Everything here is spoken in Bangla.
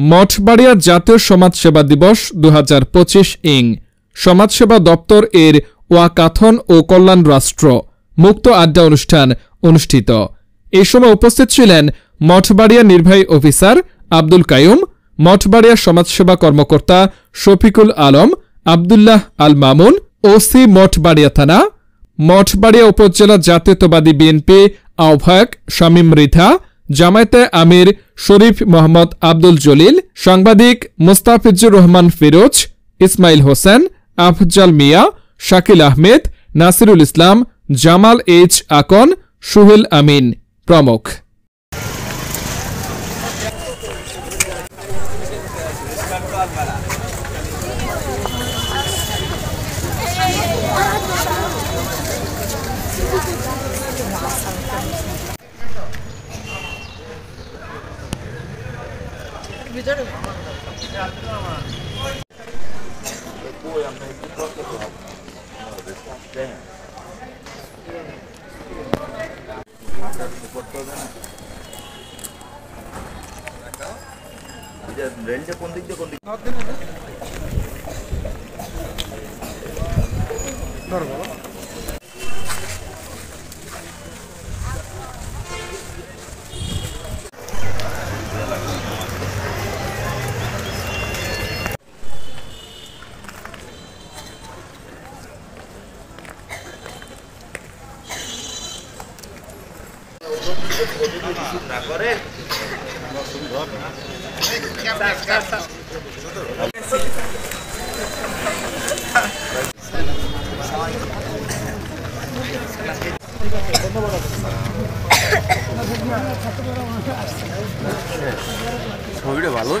মঠবাড়িয়া জাতীয় সমাজসেবা দিবস 2025 ইং সমাজসেবা দপ্তর এর ওয়াকাথন ও কল্যাণ রাষ্ট্র মুক্ত আড্ডা অনুষ্ঠান অনুষ্ঠিত। এই সময় উপস্থিত ছিলেন মঠবাড়িয়া নির্বাহী অফিসার আব্দুল কাইয়ুম, মঠবাড়িয়া সমাজসেবা কর্মকর্তা শফিকুল আলম, আব্দুল্লাহ আল মামুন, ওসি মঠবাড়িয়া থানা, মঠবাড়িয়া উপজেলা জাতীয়তাবাদী বিএনপি আহ্বায়ক শামীম মৃধা, জামায়াতে আমির শরীফ মোহাম্মদ আব্দুল জলিল, সাংবাদিক মুস্তাফিজুর রহমান ফিরোজ, ইসমাইল হোসেন, আফজাল মিয়া, শাকিল আহমেদ, নাসিরুল ইসলাম, জামাল এইচ আকন, সুহেল আমিন প্রমুখ। ছবিটা ভালো।